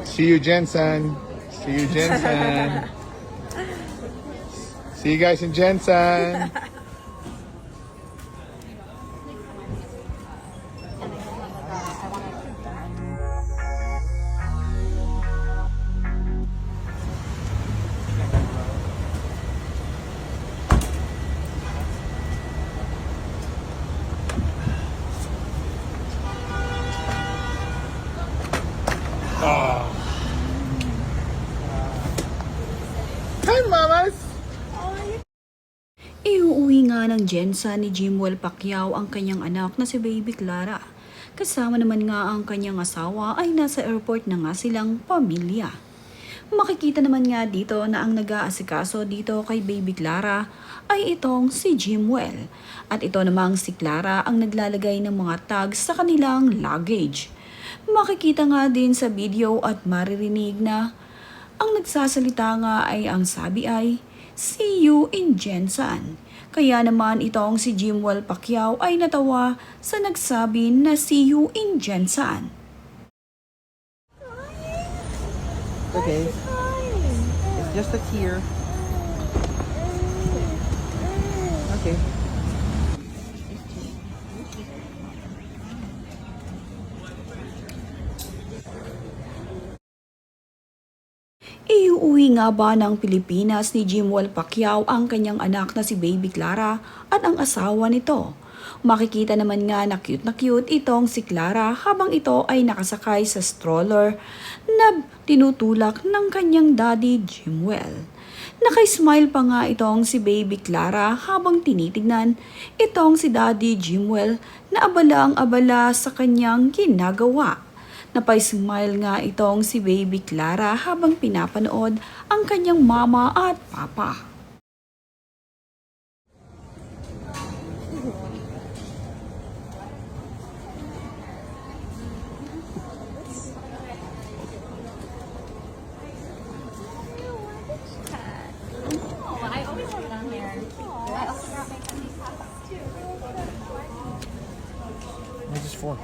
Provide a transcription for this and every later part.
See you, Jensen. See you, Jensen. See you guys in Jensen. Hi, mamas! Iuuwi nga ng Jensen ni Jimwell Pacquiao ang kanyang anak na si Baby Clara. Kasama naman nga ang kanyang asawa ay nasa airport na nga silang pamilya. Makikita naman nga dito na ang nag-aasikaso dito kay Baby Clara ay itong si Jimwell. At ito namang si Clara ang naglalagay ng mga tags sa kanilang luggage. Makikita nga din sa video at maririnig na ang nagsasalita nga ay ang sabi ay, "See you in Jensen." Kaya naman itong si Jimwell Pacquiao ay natawa sa nagsabi na "See you in Jensen." Okay. It's just a tear. Okay. Iuuwi nga ba ng Pilipinas ni Jimwell Pacquiao ang kanyang anak na si Baby Clara at ang asawa nito? Makikita naman nga na cute itong si Clara habang ito ay nakasakay sa stroller na tinutulak ng kanyang daddy Jimwell. Naka-smile pa nga itong si Baby Clara habang tinitignan itong si daddy Jimwell na abala sa kanyang ginagawa. Napay-smile nga itong si Baby Clara habang pinapanood ang kanyang mama at papa. I always have it on here. I also brought my candy sauce too. This is 4.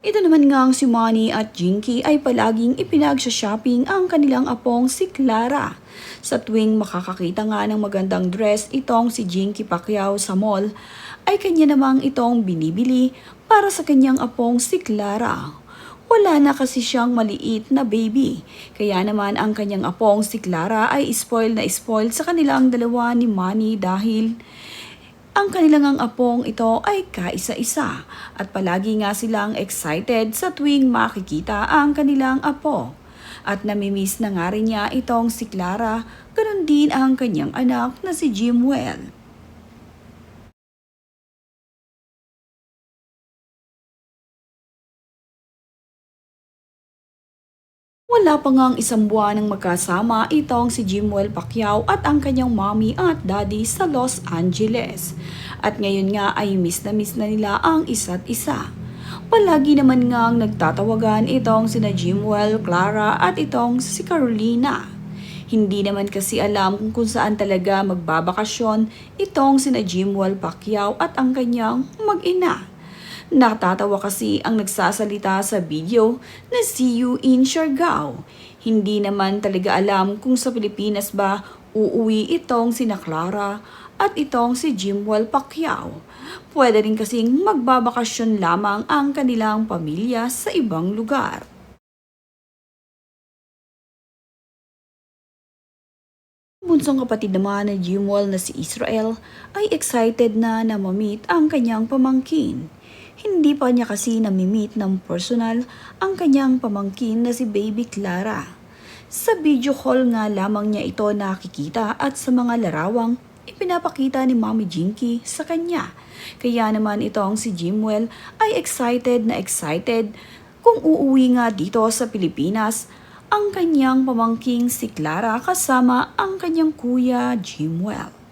Ito naman ngang si Manny at Jinky ay palaging ipinagsha-shopping ang kanilang apong si Clara. Sa tuwing makakakita nga ng magandang dress itong si Jinky Pacquiao sa mall, ay kanya namang itong binibili para sa kanyang apong si Clara. Wala na kasi siyang maliit na baby, kaya naman ang kanyang apong si Clara ay spoil na spoil sa kanilang dalawa ni Manny dahil ang kanilang apong ito ay kaisa-isa at palagi nga silang excited sa tuwing makikita ang kanilang apo. At namimiss na nga rin niya itong si Clara, ganoon din ang kanyang anak na si Jimwell. Wala pa ngang isang buwan ng magkasama itong si Jimwell Pacquiao at ang kanyang mommy at daddy sa Los Angeles. At ngayon nga ay miss na nila ang isa't isa. Palagi naman ngang nagtatawagan itong sina Jimwell, Clara at itong si Carolina. Hindi naman kasi alam kung saan talaga magbabakasyon itong sina Jimwell Pacquiao at ang kanyang mag-ina. Natatawa kasi ang nagsasalita sa video na "See you in Siargao." Hindi naman talaga alam kung sa Pilipinas ba uuwi itong sina Clara at itong si Jimwell Pacquiao. Pwede rin kasing magbabakasyon lamang ang kanilang pamilya sa ibang lugar. Bunsong kapatid naman ni Jimwell na si Israel ay excited na ma-meet ang kanyang pamangkin. Hindi pa niya kasi nami-meet ng personal ang kanyang pamangkin na si Baby Clara. Sa video call nga lamang niya ito nakikita at sa mga larawang ipinapakita ni Mommy Jinky sa kanya. Kaya naman itong si Jimwell ay excited kung uuwi nga dito sa Pilipinas ang kanyang pamangking si Clara kasama ang kanyang kuya Jimwell.